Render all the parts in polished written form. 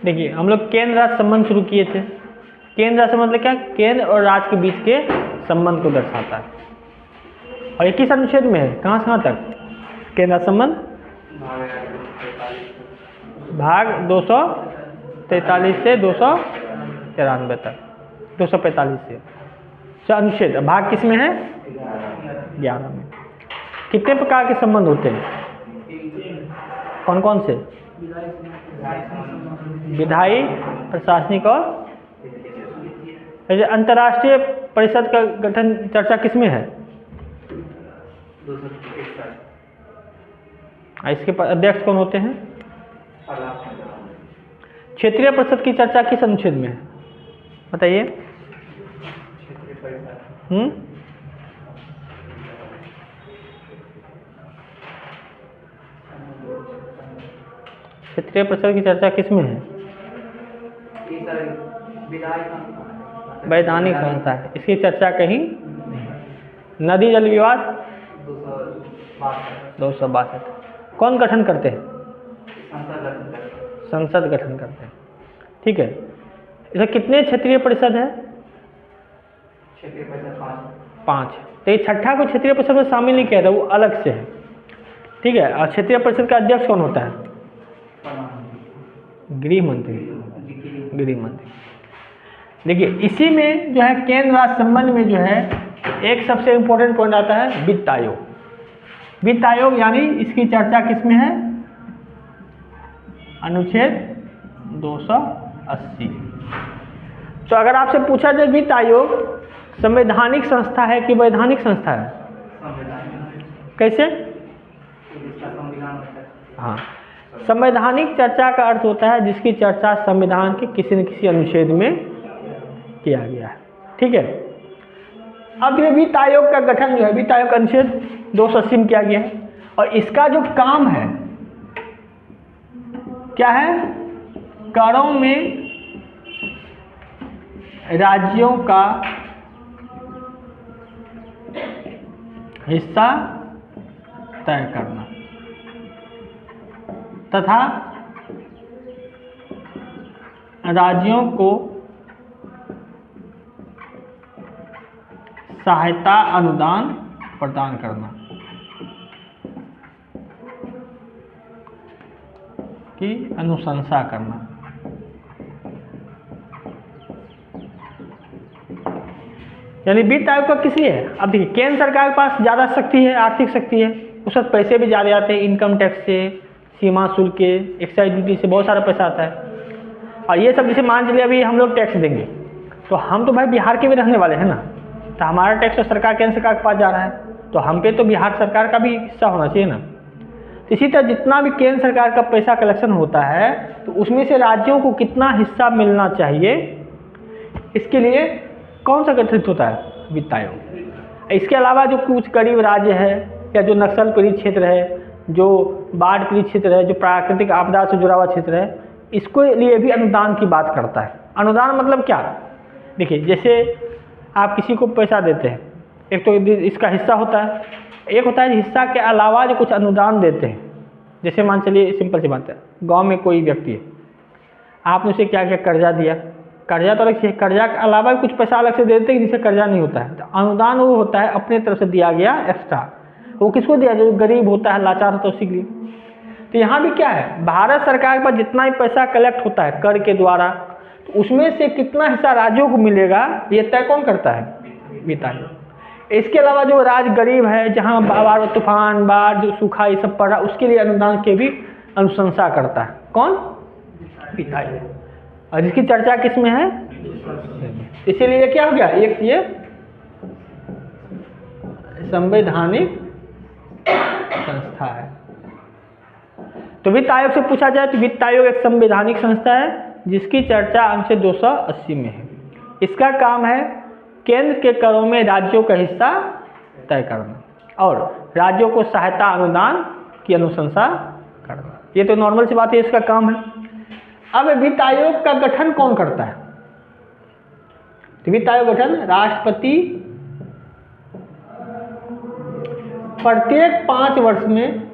देखिए हम लोग केंद्र राज्य संबंध शुरू किए थे। केंद्र राज्य संबंध मतलब क्या? केंद्र और राज्य के बीच के संबंध को दर्शाता है और 21 अनुच्छेद में है। कहाँ से कहाँ तक केंद्र राज्य संबंध? भाग 243 से 293 तक, 245 से। अनुच्छेद भाग किस में है? 11 में। कितने प्रकार के संबंध होते हैं? कौन कौन से? विधायी, प्रशासनिक और अंतर्राष्ट्रीय परिषद का गठन चर्चा किस में है? इसके अध्यक्ष कौन होते हैं? क्षेत्रीय परिषद की चर्चा किस अनुच्छेद में है बताइए? क्षेत्रीय परिषद की चर्चा किस में है? वैधानिक संस्था है, इसकी चर्चा कहीं नहीं। नदी जल विवाद 262। कौन गठन करते हैं? संसद गठन करते हैं। ठीक है। इसमें कितने क्षेत्रीय परिषद है? क्षेत्रीय परिषद 5। तो ये छठा को क्षेत्रीय परिषद में शामिल नहीं किया था, वो अलग से है। ठीक है। और क्षेत्रीय परिषद का अध्यक्ष कौन होता है? गृह मंत्री। गृह मंत्री। देखिए इसी में जो है केंद्र राज्य संबंध में जो है एक सबसे इम्पोर्टेंट पॉइंट आता है वित्त आयोग। वित्त आयोग यानी इसकी चर्चा किस में है? अनुच्छेद 280। तो अगर आपसे पूछा जाए वित्त आयोग संवैधानिक संस्था है कि वैधानिक संस्था है? कैसे? हाँ, संवैधानिक चर्चा का अर्थ होता है जिसकी चर्चा संविधान के किसी न किसी अनुच्छेद में किया गया है। ठीक है। अब ये वित्त आयोग का गठन जो है वित्त आयोग का अनुच्छेद 280 में किया गया है और इसका जो काम है क्या है? करों में राज्यों का हिस्सा तय करना तथा राज्यों को सहायता अनुदान प्रदान करना की अनुशंसा करना। यानी वित्त आयोग का किस लिए है? अब देखिए केंद्र सरकार के पास ज़्यादा शक्ति है, आर्थिक शक्ति है, उस वक्त पैसे भी ज़्यादा आते हैं, इनकम टैक्स से, सीमा शुल्क के, एक्साइज ड्यूटी से बहुत सारा पैसा आता है। और ये सब जैसे मान चलिए अभी हम लोग टैक्स देंगे तो हम तो भाई बिहार के भी रहने वाले हैं ना, तो हमारा टैक्स तो सरकार केंद्र सरकार के पास जा रहा है, तो हम पे तो बिहार सरकार का भी हिस्सा होना चाहिए ना। तो इसी तरह जितना भी केंद्र सरकार का पैसा कलेक्शन होता है तो उसमें से राज्यों को कितना हिस्सा मिलना चाहिए, इसके लिए कौन सा गठित होता है? वित्त आयोग। इसके अलावा जो कुछ गरीब राज्य है या जो नक्सल पीड़ित क्षेत्र है, जो बाढ़ पीड़ित क्षेत्र है, जो प्राकृतिक आपदा से जुड़ा हुआ क्षेत्र है, इसको लिए भी अनुदान की बात करता है। अनुदान मतलब क्या? देखिए जैसे आप किसी को पैसा देते हैं, एक तो इसका हिस्सा होता है, एक होता है हिस्सा के अलावा जो कुछ अनुदान देते हैं। जैसे मान चलिए सिंपल सी बात है, गांव में कोई व्यक्ति है, आपने उसे क्या क्या कर्जा दिया, कर्जा तो अलग से, कर्जा के अलावा भी कुछ पैसा अलग से दे देते हैं जिससे कर्जा नहीं होता है। तो अनुदान वो होता है अपने तरफ से दिया गया एक्स्ट्रा। वो किसको दिया? जो गरीब होता है, लाचार होता है, उसी के लिए। तो यहाँ भी क्या है, भारत सरकार पर जितना भी पैसा कलेक्ट होता है कर के द्वारा, तो उसमें से कितना हिस्सा राज्यों को मिलेगा ये तय कौन करता है? वित्त आयोग। इसके अलावा जो राज्य गरीब है, जहाँ बाढ़, तूफान, बाढ़, जो सूखा ये सब पड़ा, उसके लिए अनुदान की भी अनुशंसा करता है कौन? वित्त आयोग। और जिसकी चर्चा किस में है? इसीलिए क्या हो गया, एक ये संवैधानिक संस्था है। तो वित्त आयोग से पूछा जाए तो वित्त आयोग एक संवैधानिक संस्था है जिसकी चर्चा अनुच्छेद 280 में है। इसका काम है केंद्र के करों में राज्यों का हिस्सा तय करना और राज्यों को सहायता अनुदान की अनुशंसा करना। ये तो नॉर्मल सी बात है, इसका काम है। अब वित्त आयोग का गठन कौन करता है? तो वित्त आयोग गठन राष्ट्रपति प्रत्येक 5 वर्ष में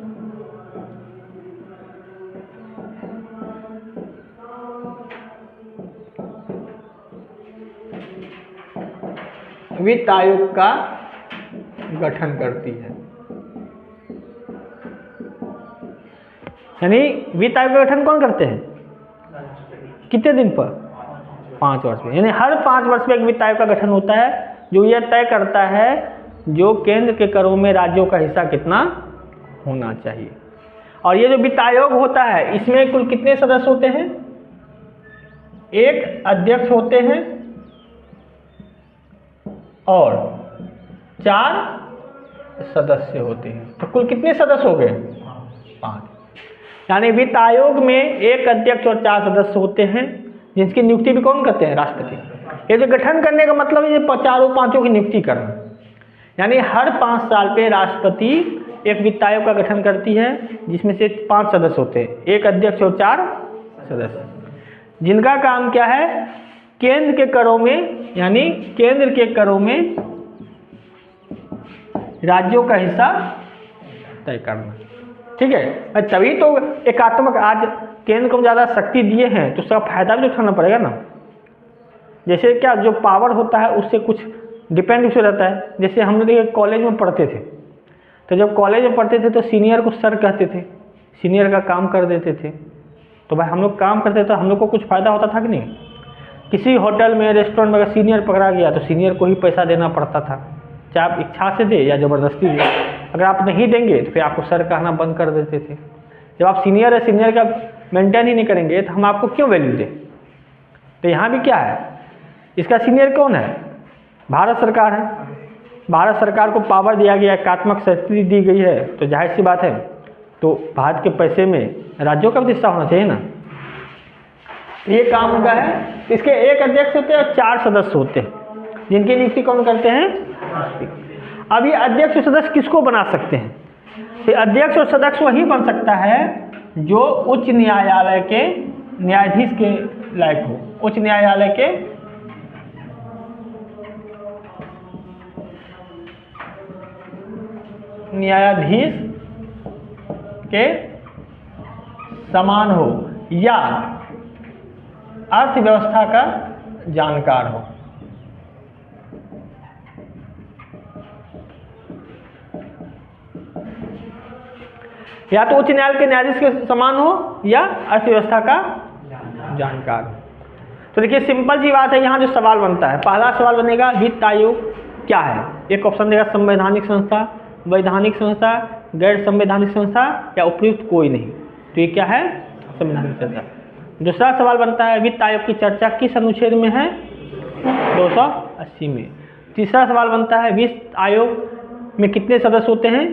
वित्त आयोग का गठन करती है। यानी वित्त आयोग का गठन कौन करते हैं? कितने दिन पर? 5 वर्ष में। यानी हर 5 वर्ष में एक वित्त आयोग का गठन होता है जो यह तय करता है जो केंद्र के करों में राज्यों का हिस्सा कितना होना चाहिए। और ये जो वित्त आयोग होता है इसमें कुल कितने सदस्य होते हैं? एक अध्यक्ष होते हैं और 4 सदस्य होते हैं। तो कुल कितने सदस्य हो गए? 5। यानी वित्त आयोग में एक अध्यक्ष और 4 सदस्य होते हैं जिसकी नियुक्ति भी कौन करते हैं? राष्ट्रपति। ये जो गठन करने का मतलब है ये चारों पांचों की नियुक्ति करना। यानी हर 5 साल पे राष्ट्रपति एक वित्त आयोग का गठन करती है जिसमें से 5 सदस्य होते हैं, एक अध्यक्ष और 4 सदस्य, जिनका काम क्या है? केंद्र के करों में, यानी केंद्र के करों में राज्यों का हिस्सा तय करना। ठीक है, तभी तो एकात्मक, आज केंद्र को ज़्यादा शक्ति दिए हैं तो उसका फायदा भी तो उठाना पड़ेगा ना। जैसे क्या जो पावर होता है उससे कुछ डिपेंड उसे रहता है। जैसे हम लोग देखिए कॉलेज में पढ़ते थे, तो जब कॉलेज में पढ़ते थे तो सीनियर को सर कहते थे, सीनियर का काम कर देते थे। तो भाई हम लोग काम करते थे तो हम लोग को कुछ फ़ायदा होता था कि नहीं? किसी होटल में, रेस्टोरेंट में अगर सीनियर पकड़ा गया तो सीनियर को ही पैसा देना पड़ता था, चाहे आप इच्छा से दे या ज़बरदस्ती दे। अगर आप नहीं देंगे तो फिर आपको सर कहना बंद कर देते थे। जब आप सीनियर है, सीनियर का मेंटेन ही नहीं करेंगे तो हम आपको क्यों वैल्यू दें? तो यहाँ भी क्या है, इसका सीनियर कौन है? भारत सरकार है। भारत सरकार को पावर दिया गया, एकात्मक शक्ति दी गई है, तो जाहिर सी बात है तो भारत के पैसे में राज्यों का भी हिस्सा होना चाहिए ना। ये काम उनका है। इसके एक अध्यक्ष होते हैं और 4 सदस्य होते हैं जिनकी नियुक्ति कौन करते हैं? अब ये अध्यक्ष और सदस्य किसको बना सकते हैं? तो अध्यक्ष और सदस्य वही बन सकता है जो उच्च न्यायालय के न्यायाधीश के लायक हो। उच्च न्यायालय के न्यायाधीश के समान हो या अर्थव्यवस्था का जानकार हो। या तो उच्च न्यायालय के न्यायाधीश के समान हो या अर्थव्यवस्था का जानकार हो। तो देखिए सिंपल सी बात है, यहाँ जो सवाल बनता है, पहला सवाल बनेगा वित्त आयोग क्या है? एक ऑप्शन देगा संवैधानिक संस्था, वैधानिक संस्था, गैर संवैधानिक संस्था या उपयुक्त कोई नहीं। तो ये क्या है? संवैधानिक संस्था। दूसरा सवाल बनता है वित्त आयोग की चर्चा किस अनुच्छेद में है? 280 में। तीसरा सवाल बनता है वित्त आयोग में कितने सदस्य होते हैं?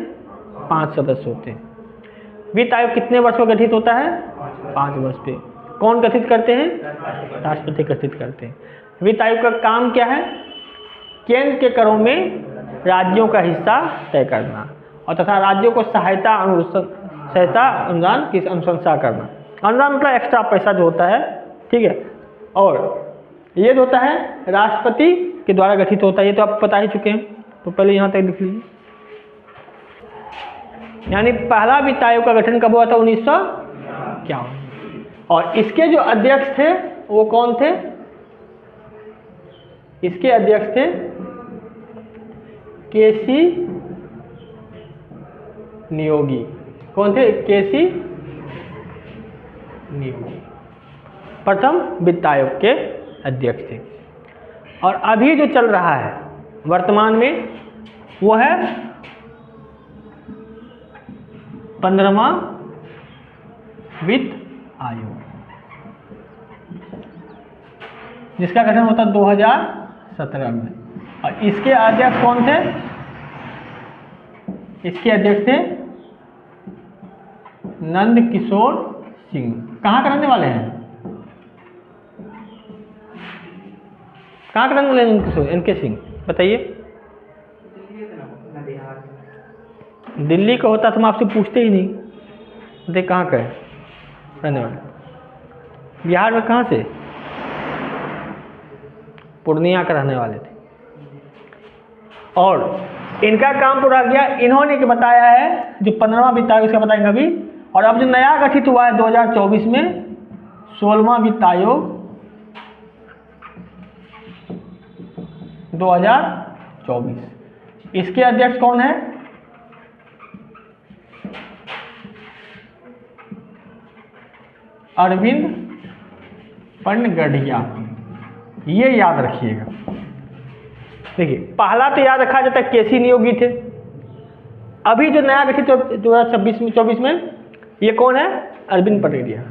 5 सदस्य होते हैं। वित्त आयोग कितने वर्ष में गठित होता है? 5 वर्ष पे। कौन गठित करते हैं? राष्ट्रपति गठित करते हैं। वित्त आयोग का काम क्या है? केंद्र के करों में राज्यों का हिस्सा तय करना और तथा राज्यों को सहायता अनुदान की अनुशंसा करना। अनुदान मतलब एक्स्ट्रा पैसा जो होता है, ठीक है। और ये जो होता है राष्ट्रपति के द्वारा गठित होता है, ये तो आप बता ही चुके हैं, तो पहले यहाँ तक लिख लीजिए। यानी पहला वित्त आयोग का गठन कब हुआ था? 1951। और इसके जो अध्यक्ष थे वो कौन थे? इसके अध्यक्ष थे केसी नियोगी। कौन थे? केसी नियोगी प्रथम वित्त आयोग के अध्यक्ष थे। और अभी जो चल रहा है वर्तमान में वो है 15वां वित्त आयोग, जिसका गठन होता 2017 में। और इसके अध्यक्ष कौन थे? इसके अध्यक्ष थे नंद किशोर सिंह। कहाँ के रहने वाले हैं? कहाँ के रहने वाले हैं नंद किशोर? एनके सिंह, बताइए। दिल्ली का होता तो हम आपसे पूछते ही नहीं, बताइए कहाँ का है रहने वाले? बिहार में कहाँ से? पूर्णिया का रहने वाले थे। और इनका काम पूरा किया इन्होंने के बताया है, जो 15वां वित्त आयोग इसका बताएंगे अभी। और अब जो नया गठित हुआ है 2024 में 16वां वित्त आयोग 2025 24। इसके अध्यक्ष कौन है? अरविंद पनगड़िया। ये याद रखिएगा। देखिए, पहला तो याद रखा जाता है केसी नियोगी थे। अभी जो नया गठित 2024 में ये कौन है? अरविंद पनगड़िया।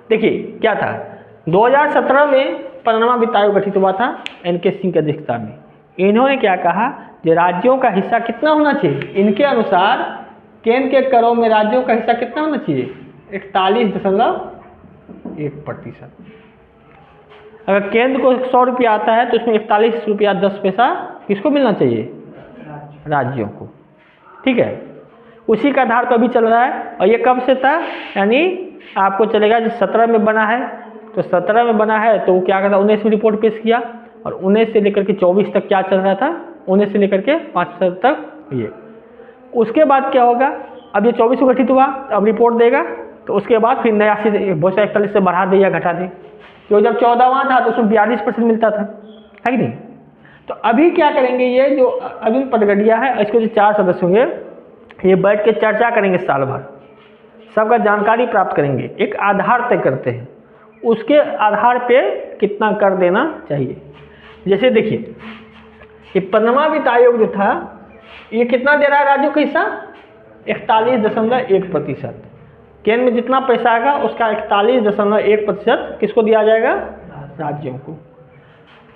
देखिए क्या था, 2017 में पन्ना वित्त आयोग गठित हुआ था एनके सिंह की अध्यक्षता में। इन्होंने क्या कहा कि राज्यों का हिस्सा कितना होना चाहिए? इनके अनुसार केंद्र के करों में राज्यों का हिस्सा कितना होना चाहिए? 41.1%। अगर केंद्र को 100 रुपया आता है तो उसमें 41 रुपया 10 पैसा किसको मिलना चाहिए? राज्यों को। ठीक है, उसी का आधार पर अभी चल रहा है। और ये कब से था? यानी आपको चलेगा जो 17 में बना है, तो 17 में बना है तो वो क्या करता, 19 में रिपोर्ट पेश किया, और 19 से लेकर के 24 तक क्या चल रहा था? 19 से लेकर के 5 तक ये। उसके बाद क्या होगा? अब ये 24 को गठित हुआ, अब रिपोर्ट देगा, तो उसके बाद फिर नया से 41 से बढ़ा दे या घटा दे। तो जब 14वां था तो उसमें 42% मिलता था, है कि नहीं? तो अभी क्या करेंगे, ये जो अरविंद पनगड़िया है, इसके जो 4 सदस्य होंगे, ये बैठ के चर्चा करेंगे साल भर, सबका जानकारी प्राप्त करेंगे, एक आधार तय करते हैं, उसके आधार पे कितना कर देना चाहिए। जैसे देखिए, ये पन्ना वित्त आयोग जो था, ये कितना दे रहा है राज्यों का हिस्सा? 41.1%। केंद्र में जितना पैसा आएगा उसका 41.1% किसको दिया जाएगा? राज्यों को।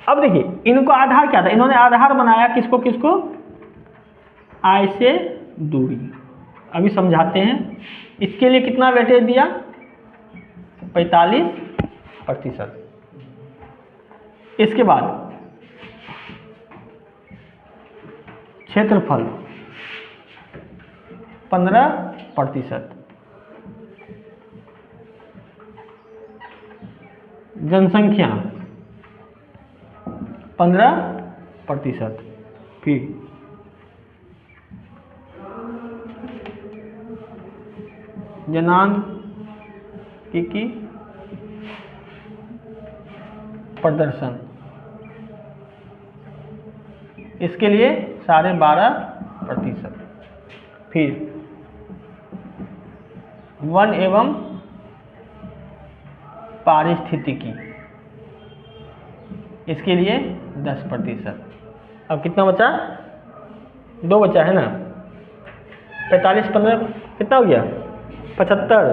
अब देखिए, इनको आधार क्या था? इन्होंने आधार बनाया किसको किसको? आय से दूरी। अभी समझाते हैं। इसके लिए कितना वेटेज दिया? 45%। इसके बाद क्षेत्रफल 15%, जनसंख्या 15%, फिर जनांक प्रदर्शन, इसके लिए 12.5%, फिर वन एवं पारिस्थितिकी, इसके लिए 10%। अब कितना बचा? 2 बचा है ना। 45 15 कितना हो गया? 75,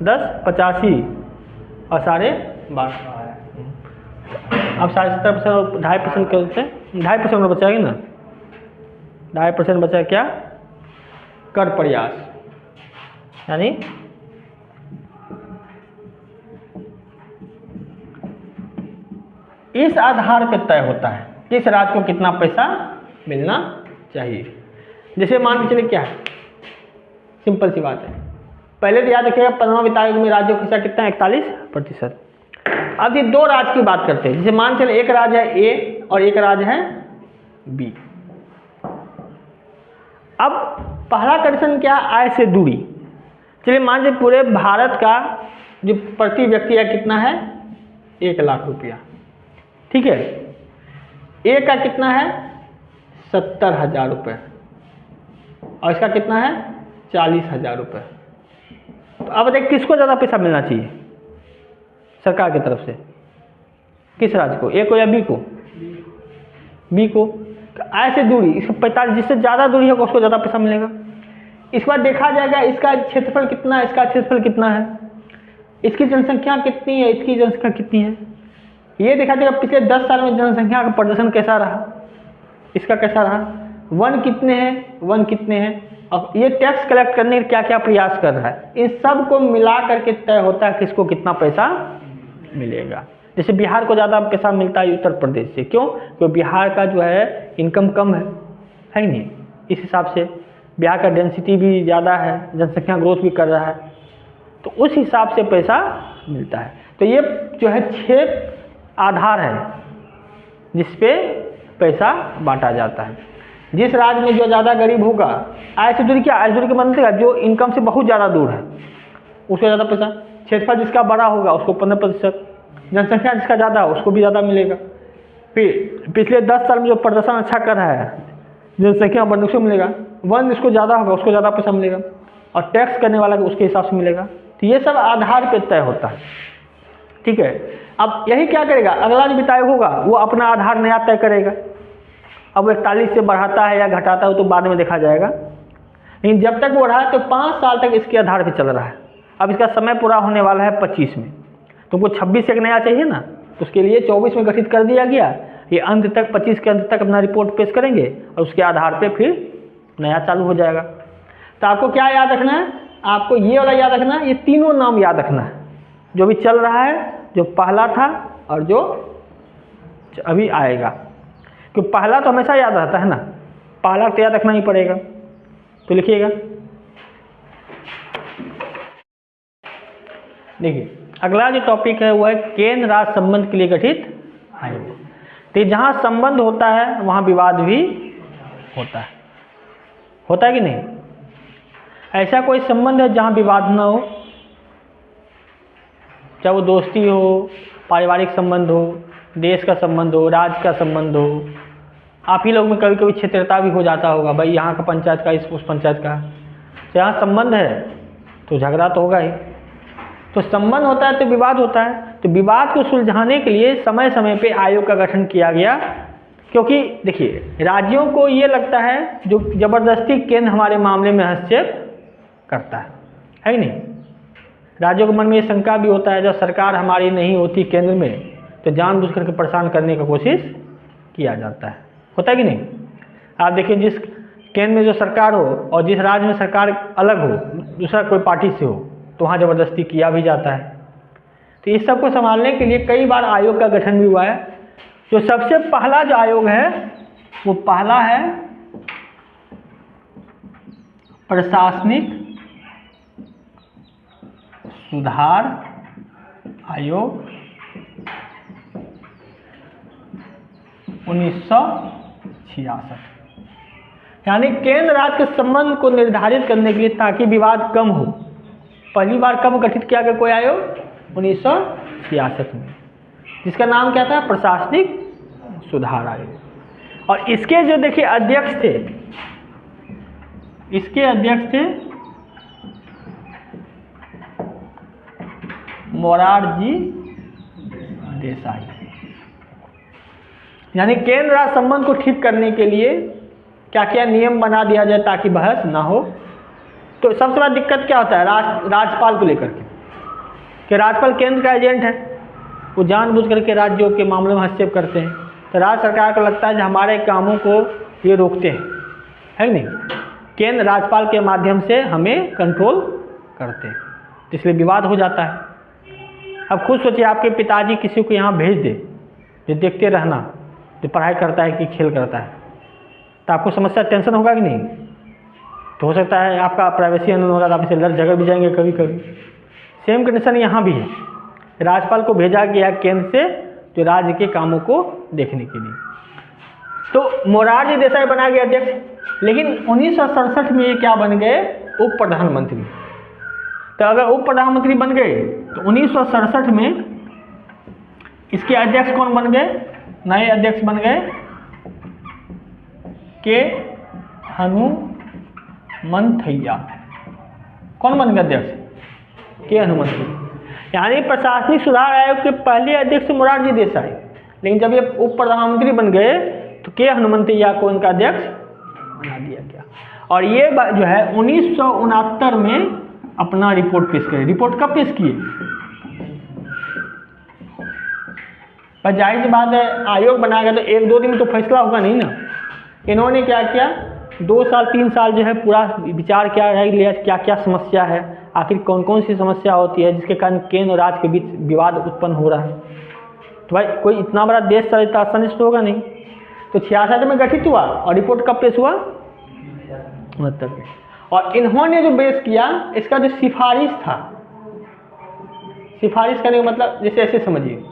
10 85 और 12.5। अब 70% और 2.5% करते, 2.5% बचाएंगे ना। 2.5% बचा क्या? कर प्रयास, यानी इस आधार पर तय होता है किस राज्य को कितना पैसा मिलना चाहिए। जैसे मान के चलिए क्या है, सिंपल सी बात है। पहले तो याद रखिएगा, पन्ना वित्त आयोग में राज्यों का हिस्सा कितना है? 41%। अब ये 2 राज्य की बात करते हैं। जैसे मान चले एक राज्य है ए और एक राज्य है बी। अब पहला कंडीशन क्या है? आय से दूरी। चलिए मान लीजिए पूरे भारत का जो प्रति व्यक्ति है कितना है? 1 लाख रुपया। ठीक है, ए का कितना है? 70,000 रुपये, और इसका कितना है? 40,000 रुपये। तो अब देखिए किसको ज़्यादा पैसा मिलना चाहिए सरकार की तरफ से? किस राज्य को? ए को या बी को? बी को। आय से दूरी, इसका 45, जिससे ज़्यादा दूरी होगा उसको ज़्यादा पैसा मिलेगा। इस बार देखा जाएगा इसका क्षेत्रफल कितना है, इसका क्षेत्रफल कितना है, इसकी जनसंख्या कितनी है, इसकी जनसंख्या कितनी है। ये देखा जाएगा पिछले 10 साल में जनसंख्या का प्रदर्शन कैसा रहा, इसका कैसा रहा, वन कितने हैं, वन कितने हैं, अब ये टैक्स कलेक्ट करने के क्या क्या प्रयास कर रहा है। इन सब को मिला करके तय होता है किसको कितना पैसा मिलेगा। जैसे बिहार को ज़्यादा पैसा मिलता है उत्तर प्रदेश से, क्यों? क्योंकि बिहार का जो है इनकम कम है नहीं? इस हिसाब से बिहार का डेंसिटी भी ज़्यादा है, जनसंख्या ग्रोथ भी कर रहा है, तो उस हिसाब से पैसा मिलता है। तो ये जो है 6 आधार है जिस पे पैसा बांटा जाता है। जिस राज्य में जो ज़्यादा गरीब होगा, आय से दूरी क्या? आय से दूरी के मतलब जो इनकम से बहुत ज़्यादा दूर है उसको ज़्यादा पैसा। क्षेत्रफल जिसका बड़ा होगा उसको 15%, जनसंख्या जिसका ज़्यादा है उसको भी ज़्यादा मिलेगा। फिर पिछले 10 साल में जो प्रदर्शन अच्छा कर रहा है जनसंख्या बढ़ने से मिलेगा, वन जिसको ज़्यादा होगा उसको ज़्यादा पैसा मिलेगा, और टैक्स करने वाला उसके हिसाब से मिलेगा। तो ये सब आधार पे तय होता है, ठीक है। अब यही क्या करेगा, अगला जो वित्त आयोग होगा वो अपना आधार नया तय करेगा। अब 41 से बढ़ाता है या घटाता है तो बाद में देखा जाएगा, लेकिन जब तक वो रहा है तो 5 साल तक इसके आधार पे चल रहा है। अब इसका समय पूरा होने वाला है 25 में, तुमको 26 से एक नया चाहिए ना, तो उसके लिए 24 में गठित कर दिया गया। ये अंत तक 25 के अंत तक अपना रिपोर्ट पेश करेंगे और उसके आधार पे फिर नया चालू हो जाएगा। तो आपको क्या याद रखना है, आपको ये वाला याद रखना है, ये तीनों नाम याद रखना है जो भी चल रहा है, जो पहला था और जो अभी आएगा। क्योंकि पहला तो हमेशा याद रहता है ना, पहला तो याद रखना ही पड़ेगा। तो लिखिएगा, देखिए अगला जो टॉपिक है वो है केंद्र राज्य संबंध के लिए गठित आयोग। तो जहाँ संबंध होता है वहाँ विवाद भी होता है कि नहीं? ऐसा कोई संबंध है जहाँ विवाद ना हो, चाहे वो दोस्ती हो, पारिवारिक संबंध हो, देश का संबंध हो, राज्य का संबंध हो। आप ही लोग में कभी कभी क्षेत्रता भी हो जाता होगा, भाई यहाँ का पंचायत का उस पंचायत का। तो यहाँ संबंध है तो झगड़ा तो होगा ही। तो संबंध होता है तो विवाद होता है। तो विवाद को सुलझाने के लिए समय समय पे आयोग का गठन किया गया, क्योंकि देखिए राज्यों को ये लगता है जो ज़बरदस्ती केंद्र हमारे मामले में हस्तक्षेप करता है कि नहीं। राज्यों के मन में ये शंका भी होता है जब सरकार हमारी नहीं होती केंद्र में तो जानबूझ करके परेशान करने का कोशिश किया जाता है, होता है कि नहीं। आप देखिए जिस केंद्र में जो सरकार हो और जिस राज्य में सरकार अलग हो, दूसरा कोई पार्टी से हो, तो वहाँ ज़बरदस्ती किया भी जाता है। तो इस सब को संभालने के लिए कई बार आयोग का गठन भी हुआ है। जो सबसे पहला जो आयोग है वो पहला है प्रशासनिक सुधार आयोग 1966, यानी केंद्र राज्य के संबंध को निर्धारित करने के लिए ताकि विवाद कम हो। पहली बार कब गठित किया गया कोई आयोग? 1966 में, जिसका नाम क्या था? प्रशासनिक सुधार आयोग। और इसके जो देखिए अध्यक्ष थे, इसके अध्यक्ष थे मोरारजी देसाई। यानी केंद्र राज्य संबंध को ठीक करने के लिए क्या क्या नियम बना दिया जाए ताकि बहस ना हो। तो सबसे बड़ा दिक्कत क्या होता है राज्यपाल को लेकर के, कि राज्यपाल केंद्र का एजेंट है, वो जानबूझ करके राज्यों के मामलों में हस्तक्षेप करते हैं। तो राज्य सरकार को लगता है कि हमारे कामों को ये रोकते हैं, है नहीं, केंद्र राज्यपाल के माध्यम से हमें कंट्रोल करते हैं, इसलिए विवाद हो जाता है। अब खुद सोचिए आपके पिताजी किसी को यहाँ भेज दे जो देखते रहना, जो पढ़ाई करता है कि खेल करता है, तो आपको समस्या टेंशन होगा कि नहीं? तो हो सकता है आपका प्राइवेसी अनून होगा, आप इसे लड़ झगड़ भी जाएंगे कभी कभी। सेम कंडीशन यहाँ भी है, राज्यपाल को भेजा गया केंद्र से जो राज्य के कामों को देखने के लिए। तो मोरारजी देसाई बना गया अध्यक्ष, लेकिन 1967 में ये क्या बन गए? उप प्रधानमंत्री। तो अगर उप प्रधानमंत्री बन गए तो 1967 में इसके अध्यक्ष कौन बन गए? नए अध्यक्ष बन गए के हनुमंथैया। कौन बन गया अध्यक्ष? के हनुमंथैया। यानी प्रशासनिक सुधार आयोग के पहले अध्यक्ष मोरारजी देसाई, लेकिन जब ये उप प्रधानमंत्री बन गए तो के हनुमंथैया को इनका अध्यक्ष बना दिया गया। और ये जो है 1969 में अपना रिपोर्ट पेश करे। रिपोर्ट कब पेश किए? पर जाहिर सी बात है आयोग बनाएगा तो 1-2 दिन तो फैसला होगा नहीं ना। इन्होंने क्या किया, 2 साल 3 साल जो है पूरा विचार किया है, क्या क्या समस्या है, आखिर कौन कौन सी समस्या होती है जिसके कारण केंद्र और राज्य के बीच विवाद उत्पन्न हो रहा है। तो भाई कोई इतना बड़ा देश चलता आसानी से तो होगा नहीं। तो 66 में गठित हुआ और रिपोर्ट कब पेश हुआ? 69 में। और इन्होंने जो पेश किया इसका जो सिफारिश था, सिफारिश करने का मतलब जैसे ऐसे समझिए,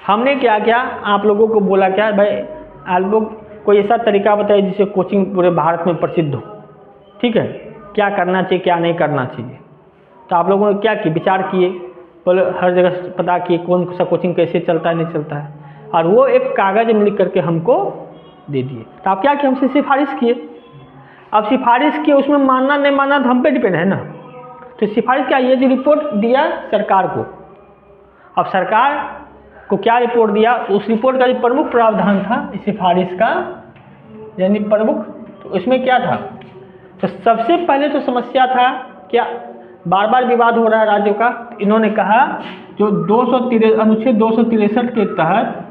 हमने क्या किया, आप लोगों को बोला क्या भाई आप लोग कोई ऐसा तरीका बताइए जिससे कोचिंग पूरे भारत में प्रसिद्ध हो, ठीक है, क्या करना चाहिए क्या नहीं करना चाहिए। तो आप लोगों ने क्या किया, विचार किए, बोले हर जगह पता किए कौन सा कोचिंग कैसे चलता है नहीं चलता है, और वो एक कागज़ में लिख करके हमको दे दिए। तो आप क्या किए, हमसे सिफारिश किए। अब सिफारिश किए, उसमें मानना नहीं मानना तो हम पे डिपेंड है ना। तो सिफारिश क्या, ये जो रिपोर्ट दिया सरकार को, अब सरकार को क्या रिपोर्ट दिया, उस रिपोर्ट का जो प्रमुख प्रावधान था इस सिफारिश का, यानी प्रमुख, तो उसमें क्या था, तो सबसे पहले तो समस्या था क्या, बार बार विवाद हो रहा है राज्यों का। इन्होंने कहा जो अनुच्छेद 263 के तहत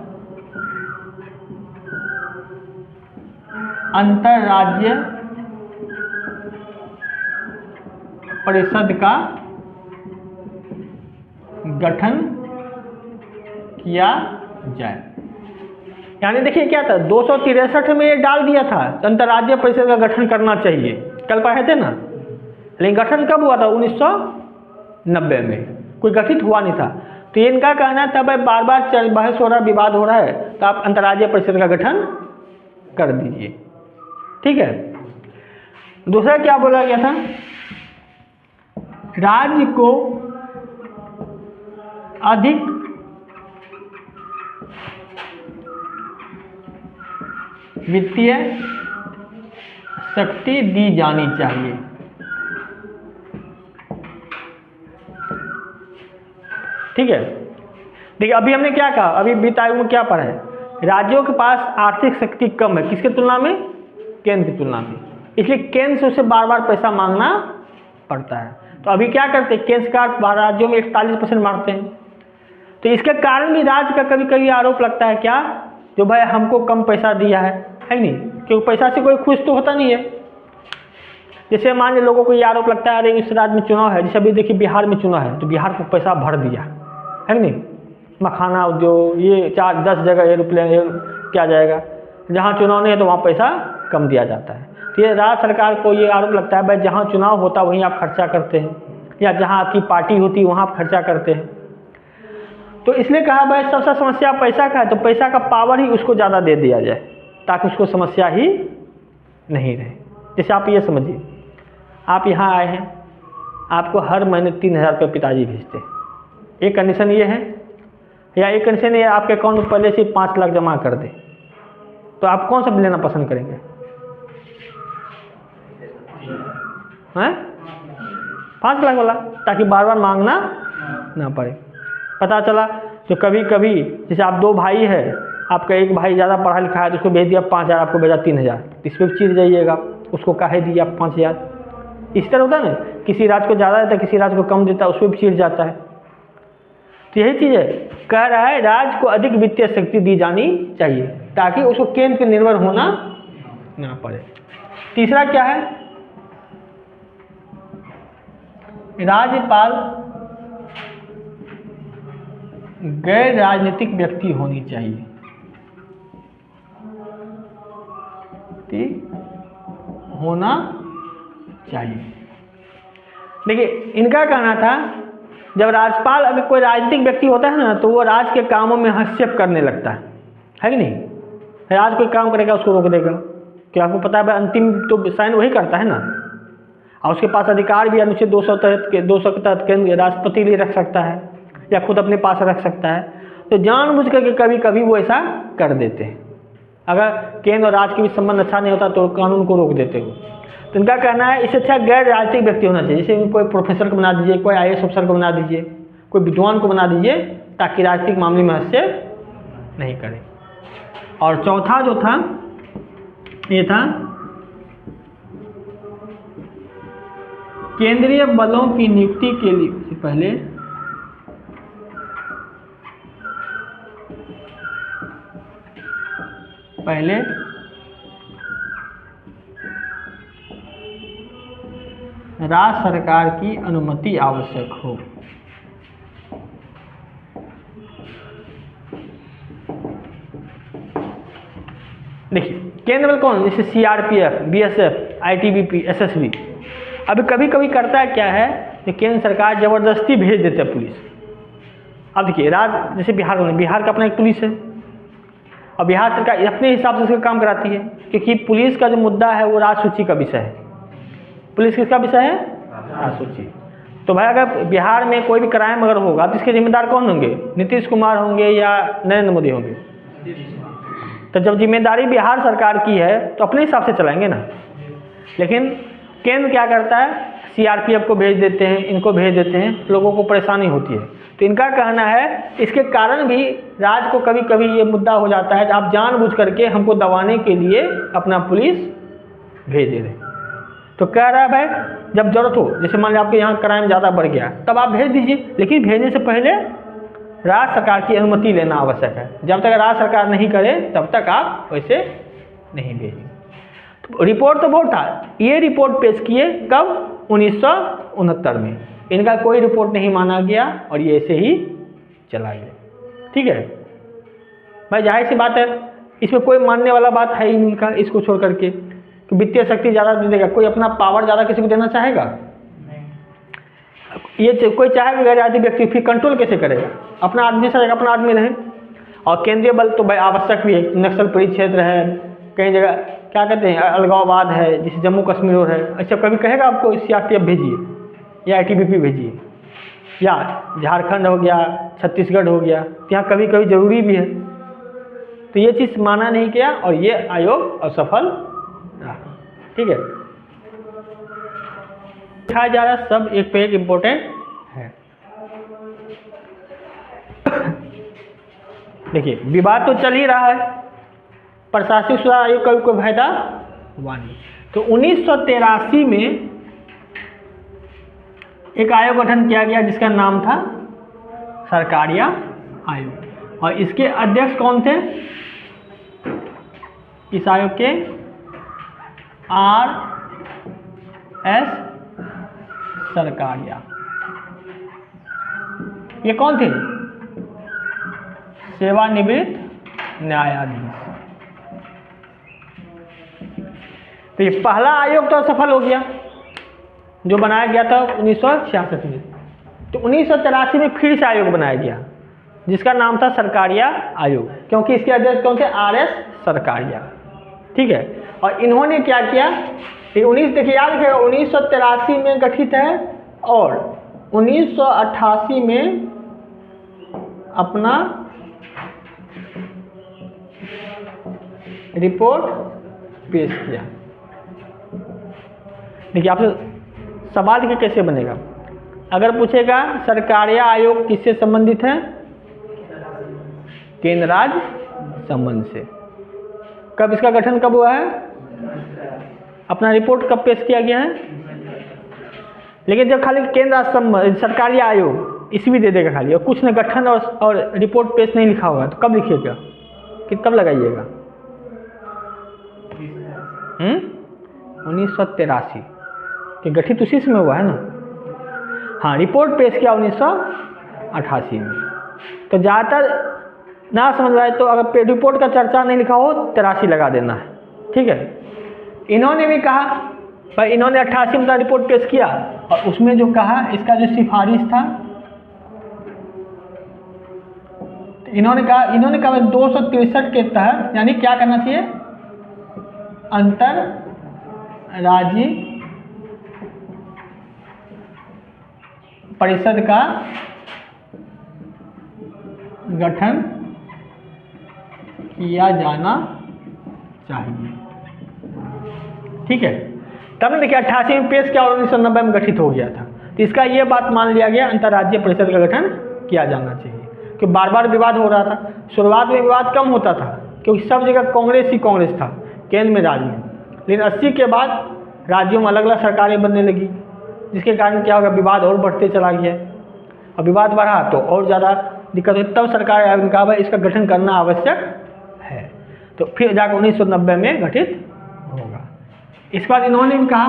अंतर्राज्य परिषद का गठन किया जाए। यानी देखिए क्या था, 263 में ये डाल दिया था अंतर्राज्य परिषद का गठन करना चाहिए, कल पढ़े थे ना। लेकिन गठन कब हुआ था, 1990 में, कोई गठित हुआ नहीं था। तो ये इनका कहना था भाई बार बार बहस हो रहा, विवाद हो रहा है, तो आप अंतर्राज्य परिषद का गठन कर दीजिए, ठीक है। दूसरा क्या बोला गया था, राज्य को अधिक वित्तीय शक्ति दी जानी चाहिए। ठीक है, देखिए अभी हमने क्या कहा, अभी वित्त आयोग में क्या पढ़ा है, राज्यों के पास आर्थिक शक्ति कम है, किसके तुलना में, केंद्र की तुलना में, इसलिए केंद्र से उसे बार बार पैसा मांगना पड़ता है। तो अभी क्या करते हैं, केंद्र सरकार राज्यों में 41% मारते हैं। तो इसके कारण भी राज्य का कभी कभी आरोप लगता है क्या, जो भाई हमको कम पैसा दिया है नहीं, क्योंकि पैसा से कोई खुश तो होता नहीं है। जैसे मान लीजिए लोगों को ये आरोप लगता है, अरे इस राज्य में चुनाव है, जैसे अभी देखिए बिहार में चुनाव है, तो बिहार को पैसा भर दिया है नहीं, मखाना उद्योग, ये 4-10 जगह एरोप्लेन क्या जाएगा, जहाँ चुनाव नहीं है तो वहाँ पैसा कम दिया जाता है। तो ये राज्य सरकार को ये आरोप लगता है भाई जहाँ चुनाव होता है वहीं आप खर्चा करते हैं, या जहाँ आपकी पार्टी होती है वहाँ आप खर्चा करते हैं। तो इसलिए कहा भाई सबसे समस्या पैसा का है, तो पैसा का पावर ही उसको ज़्यादा दे दिया जाए, ताकि उसको समस्या ही नहीं रहे। जैसे आप ये समझिए, आप यहाँ आए हैं, आपको हर महीने 3,000 रुपये पिताजी भेजते हैं, एक कंडीशन ये है, या एक कंडीशन ये आपके अकाउंट में पहले से 5 लाख जमा कर दे, तो आप कौन सा लेना पसंद करेंगे, हैं 5 लाख वाला, ताकि बार बार मांगना ना पड़े। पता चला जो कभी कभी जैसे आप 2 भाई है, आपका एक भाई ज़्यादा पढ़ा लिखा है तो उसको भेज दिया 5,000, आपको भेजा 3,000, इस पर चिढ़ जाइएगा, उसको काहे दिया 5,000। इस तरह होता है ना, किसी राज्य को ज़्यादा देता है, किसी राज्य को कम देता है, उस पर भी चिढ़ जाता है। तो यही चीज़ है, कह रहा है राज्य को अधिक वित्तीय शक्ति दी जानी चाहिए, ताकि उसको केंद्र पर निर्भर होना ना पड़े। तीसरा क्या है, राज्यपाल गैर राजनीतिक व्यक्ति होनी चाहिए, ठीक होना चाहिए। देखिए इनका कहना था जब राज्यपाल अगर कोई राजनीतिक व्यक्ति होता है ना, तो वो राज्य के कामों में हस्तक्षेप करने लगता है कि नहीं, राज्य कोई काम करेगा उसको रोक देगा, क्या आपको पता है अंतिम तो साइन वही करता है ना, और उसके पास अधिकार भी अनुच्छेद 200 के तहत केंद्र राष्ट्रपति लिए रख सकता है, या खुद अपने पास रख सकता है। तो जानबूझ करके कभी कभी वो ऐसा कर देते हैं, अगर केंद्र और राज्य के बीच संबंध अच्छा नहीं होता तो कानून को रोक देते हो। तो इनका कहना है इससे अच्छा गैर राजनीतिक व्यक्ति होना चाहिए, जैसे कोई प्रोफेसर को बना दीजिए, कोई IAS अफसर को बना दीजिए, कोई विद्वान को बना दीजिए, ताकि राजनीतिक मामले में हस्तक्षेप नहीं करे। और चौथा जो था ये था केंद्रीय बलों की नियुक्ति के लिए पहले राज्य सरकार की अनुमति आवश्यक हो। देखिए केंद्र बल कौन, जैसे CRPF, BSF, ITBP, SSB। अभी कभी कभी करता है क्या है कि केंद्र सरकार ज़बरदस्ती भेज देते हैं पुलिस। अब देखिए राज्य जैसे बिहार का अपना एक पुलिस है, और बिहार सरकार अपने हिसाब से उसका काम कराती है, क्योंकि पुलिस का जो मुद्दा है वो राज सूची का विषय है। पुलिस किसका विषय है, राज सूची। तो भाई अगर बिहार में कोई भी क्राइम अगर होगा तो इसके जिम्मेदार कौन होंगे, नीतीश कुमार होंगे या नरेंद्र मोदी होंगे, तो जब जिम्मेदारी बिहार सरकार की है तो अपने हिसाब से चलाएंगे ना। लेकिन केंद्र क्या करता है, सीआरपीएफ को भेज देते हैं, इनको भेज देते हैं, लोगों को परेशानी होती है। तो इनका कहना है इसके कारण भी राज्य को कभी कभी ये मुद्दा हो जाता है, आप जानबूझ करके हमको दबाने के लिए अपना पुलिस भेज दे रहे। तो कह रहा है भाई जब जरूरत हो, जैसे मान लीजिए आपके यहाँ क्राइम ज़्यादा बढ़ गया तब आप भेज दीजिए, लेकिन भेजने से पहले राज्य सरकार की अनुमति लेना आवश्यक है। जब तक राज्य सरकार नहीं करे तब तक आप वैसे नहीं भेजिए। तो रिपोर्ट तो बहुत था, ये रिपोर्ट पेश किए कब, 1969 में। इनका कोई रिपोर्ट नहीं माना गया और ये ऐसे ही चला गया। ठीक है भाई, जाहिर सी बात है इसमें कोई मानने वाला बात है ही नहीं इनका, इसको छोड़ करके कि वित्तीय शक्ति ज़्यादा दे देगा, कोई अपना पावर ज़्यादा किसी को देना चाहेगा? ये कोई चाहे गैर आदि व्यक्ति फिर कंट्रोल कैसे करेगा? अपना आदमी से अपना आदमी रहे। और केंद्रीय बल तो भाई आवश्यक भी है, नक्सल पीड़ित क्षेत्र है, कई जगह क्या कहते हैं अलगाववाद है, जैसे जम्मू कश्मीर और है, अच्छा कभी कहेगा आपको सीआरपीएफ भेजिए या आईटीबीपी भेजिए, या झारखंड हो गया, छत्तीसगढ़ हो गया, तो यहाँ कभी कभी ज़रूरी भी है। तो ये चीज़ माना नहीं गया और ये आयोग असफल रहा। ठीक है, दिखाया जा रहा है सब एक पे एक इम्पोर्टेंट है। देखिए विवाद तो चल ही रहा है, प्रशासनिक सुधार आयोग का कोई फायदा हुआ नहीं। तो 1983 में एक आयोग गठन किया गया जिसका नाम था सरकारिया आयोग, और इसके अध्यक्ष कौन थे? इस आयोग के R.S. सरकारिया। ये कौन थे? सेवानिवृत्त न्यायाधीश। तो ये पहला आयोग तो सफल हो गया जो बनाया गया था 1966 में। तो 1983 में फिर से आयोग बनाया गया जिसका नाम था सरकारिया आयोग, क्योंकि इसके अध्यक्ष कौन थे? R.S. सरकारिया। ठीक है, और इन्होंने क्या किया, देखिए याद रखिएगा 1983 में गठित है और 1988 में अपना रिपोर्ट पेश किया। देखिए आपसे सवाल देखिए कैसे बनेगा, अगर पूछेगा सरकारिया आयोग किससे संबंधित है? केंद्र राज्य संबंध से। कब इसका गठन कब हुआ है? अपना रिपोर्ट कब पेश किया गया है? लेकिन जब खाली केंद्र सरकारिया आयोग इसमें दे देगा खाली और कुछ न गठन और रिपोर्ट पेश नहीं लिखा होगा तो कब लिखिएगा कि कब लगाइएगा? 1983 कि गठित उसी में हुआ है ना। हाँ, रिपोर्ट पेश किया 1988 में। तो ज़्यादातर ना समझ रहा है तो अगर रिपोर्ट का चर्चा नहीं लिखा हो 83 लगा देना है। ठीक है, इन्होंने भी कहा भाई, इन्होंने 88 में रिपोर्ट पेश किया और उसमें जो कहा इसका जो सिफारिश था, इन्होंने कहा 263 के तहत यानी क्या करना चाहिए? अंतर राज्यीय परिषद का गठन किया जाना चाहिए। ठीक है, तब ने देखिए 88 में पेश किया और 1990 में गठित हो गया था। तो इसका ये बात मान लिया गया अंतर्राज्यीय परिषद का गठन किया जाना चाहिए, क्योंकि बार बार विवाद हो रहा था। शुरुआत में विवाद कम होता था क्योंकि सब जगह कांग्रेस ही कांग्रेस था केंद्र में, राज्य में। लेकिन 80 के बाद राज्यों में अलग अलग सरकारें बनने लगी, जिसके कारण क्या होगा, विवाद और बढ़ते चला गया। और विवाद बढ़ा तो और ज़्यादा दिक्कत हुई, तब सरकार आयोग ने कहा भाई इसका गठन करना आवश्यक है। तो फिर जाकर 1990 में गठित होगा। इसके बाद इन्होंने भी कहा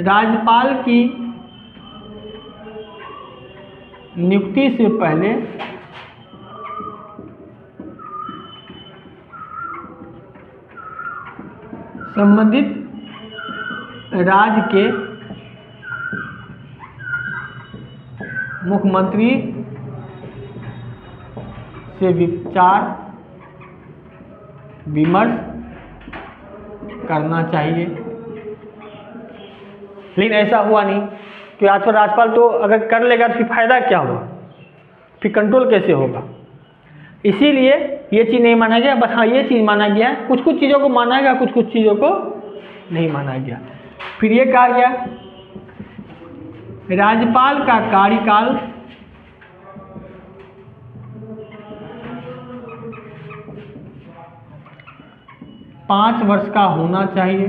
राज्यपाल की नियुक्ति से पहले संबंधित राज्य के मुख्यमंत्री से विचार विमर्श करना चाहिए। लेकिन ऐसा हुआ नहीं कि आज पर राज्यपाल तो अगर कर लेगा तो फिर फायदा क्या होगा, फिर कंट्रोल कैसे होगा? इसीलिए ये चीज़ नहीं माना गया। बस हाँ ये चीज़ माना गया है, कुछ कुछ चीज़ों को माना गया, कुछ कुछ चीज़ों को नहीं माना गया। फिर ये कहा गया राज्यपाल का कार्यकाल 5 वर्ष का होना चाहिए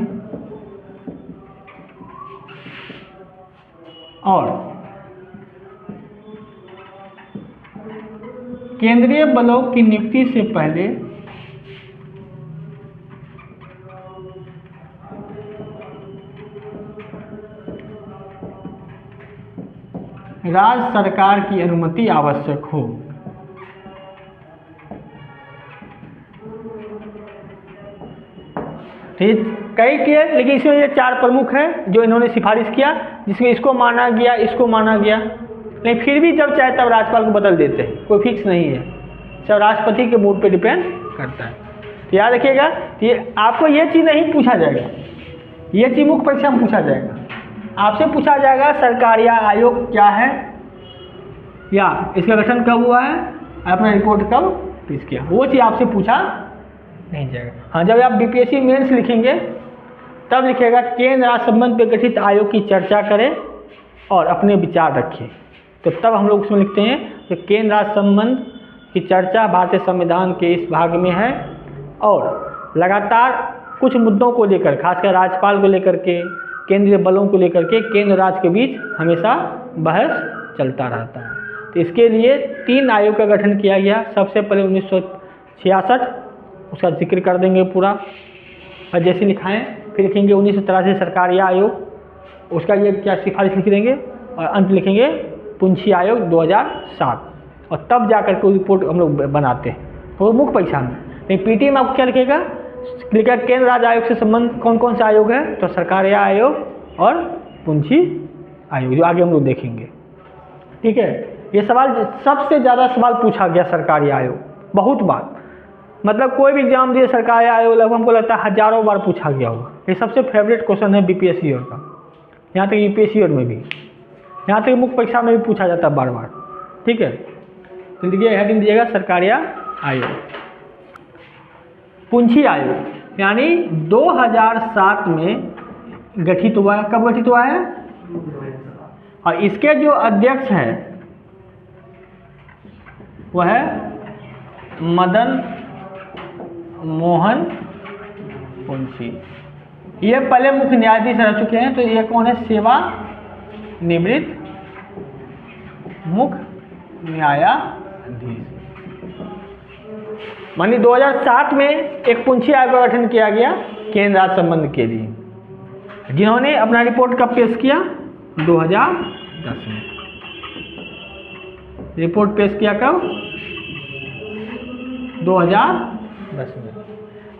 और केंद्रीय बलों की नियुक्ति से पहले राज्य सरकार की अनुमति आवश्यक हो। ठीक, कई किए, लेकिन इसमें ये 4 प्रमुख हैं जो इन्होंने सिफारिश किया, जिसमें इसको माना गया, इसको माना गया। नहीं, फिर भी जब चाहे तब राज्यपाल को बदल देते हैं, कोई फिक्स नहीं है, सब राष्ट्रपति के मूड पे डिपेंड करता है। तो याद रखिएगा, ये आपको ये चीज़ नहीं पूछा जाएगा, ये चीज़ मुख्य परीक्षा में पूछा जाएगा। आपसे पूछा जाएगा सरकारिया आयोग क्या है, या इसका गठन कब हुआ है, अपना रिपोर्ट कब पेश किया, वो चीज़ आपसे पूछा नहीं जाएगा। हाँ, जब आप बीपीएससी मेंस लिखेंगे तब लिखेगा केंद्र राज्य संबंध पर गठित आयोग की चर्चा करें और अपने विचार रखें। तो तब हम लोग उसमें लिखते हैं कि केंद्र राज्य संबंध की चर्चा भारतीय संविधान के इस भाग में है और लगातार कुछ मुद्दों को लेकर, खासकर राज्यपाल को लेकर के, केंद्रीय बलों को लेकर के केंद्र राज्य के बीच हमेशा बहस चलता रहता है। तो इसके लिए 3 आयोग का गठन किया गया। सबसे पहले 1966, उसका जिक्र कर देंगे पूरा, और जैसे लिखाएं फिर लिखेंगे 1983 सरकारिया आयोग, उसका ये क्या सिफारिश लिख देंगे, और अंत लिखेंगे पुंछी आयोग 2007, और तब जाकर के रिपोर्ट हम लोग बनाते हैं। तो वो मुख्य परीक्षा में, लेकिन पीटी में आपको क्या लिखेगा, केंद्र राज्य आयोग से संबंध कौन कौन से आयोग है, तो सरकारिया आयोग और पुंछी आयोग, जो आगे हम लोग देखेंगे। ठीक है, ये सवाल सबसे ज़्यादा सवाल पूछा गया सरकारिया आयोग, बहुत बार, मतलब कोई भी एग्जाम दिए सरकारिया आयोग लगभग हमको लगता है हजारों बार पूछा गया होगा। ये सबसे फेवरेट क्वेश्चन है बीपीएससी और का, यहाँ तक यूपीएससी और में भी, यहाँ तक मुख्य परीक्षा में भी पूछा जाता है बार बार। ठीक है, तो देखिए हेडिंग दिएगा सरकारिया आयोग। पुंछी आयोग यानी 2007 में गठित हुआ है। कब गठित हुआ है, और इसके जो अध्यक्ष हैं वह है मदन मोहन पुंछी। ये पहले मुख्य न्यायाधीश रह चुके हैं, तो ये कौन है, सेवा निवृत्त मुख्य न्यायाधीश। मानी 2007 में एक पुंछी आयोग का गठन किया गया केंद्र राज्य संबंध के लिए, जिन्होंने अपना रिपोर्ट कब पेश किया, 2010 में। रिपोर्ट पेश किया कब, 2010 में।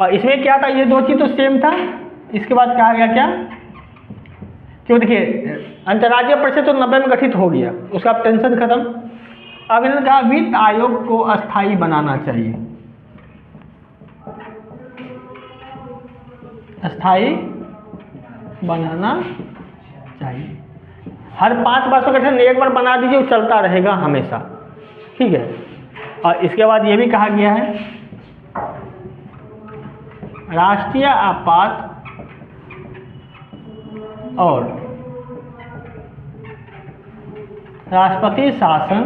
और इसमें क्या था, ये 2 चीज़ तो सेम था। इसके बाद कहा गया क्या, क्यों, देखिए अंतर्राज्यीय परिषद तो 90 में गठित हो गया, उसका अब टेंशन खत्म। अब इन्होंने कहा वित्त आयोग को अस्थायी बनाना चाहिए, अस्थायी बनाना चाहिए। हर 5 वर्ष का गठन एक बार बना दीजिए, वो चलता रहेगा हमेशा। ठीक है, और इसके बाद ये भी कहा गया है राष्ट्रीय आपात और राष्ट्रपति शासन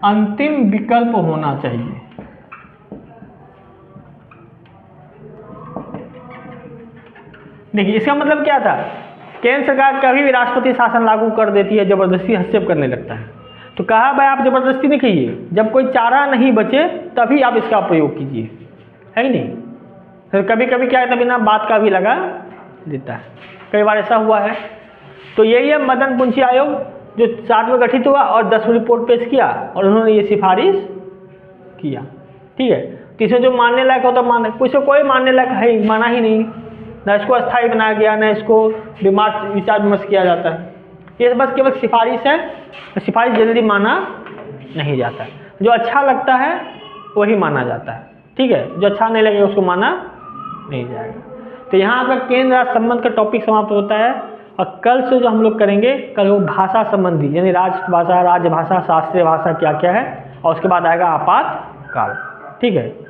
अंतिम विकल्प होना चाहिए। देखिए इसका मतलब क्या था, केंद्र सरकार कभी भी राष्ट्रपति शासन लागू कर देती है, जबरदस्ती हस्तक्षेप करने लगता है। तो कहा भाई आप जबरदस्ती नहीं कीजिए, जब कोई चारा नहीं बचे तभी आप इसका प्रयोग कीजिए, है कि नहीं। तो कभी कभी क्या है, तभी ना बात का भी लगा देता है, कई बार ऐसा हुआ है। तो यही है मदन पुंछी आयोग, जो 7 में गठित हुआ और 10 में रिपोर्ट पेश किया और उन्होंने ये सिफारिश किया। ठीक है, तो इसमें जो मानने लायक होता मानने, कुछ कोई मानने लायक है माना ही नहीं, ना इसको अस्थायी बनाया गया, ना इसको विचार विमर्श किया जाता है। ये बस केवल सिफारिश है, सिफारिश जल्दी माना नहीं जाता है। जो अच्छा लगता है वही माना जाता है। ठीक है, जो अच्छा नहीं लगेगा उसको माना नहीं जाएगा। तो यहाँ आपका केंद्र राज्य संबंध का टॉपिक समाप्त होता है और कल से जो हम लोग करेंगे, कल वो भाषा संबंधी, यानी राजभाषा, राजभाषा, शास्त्रीय भाषा क्या क्या है, और उसके बाद आएगा आपातकाल। ठीक है।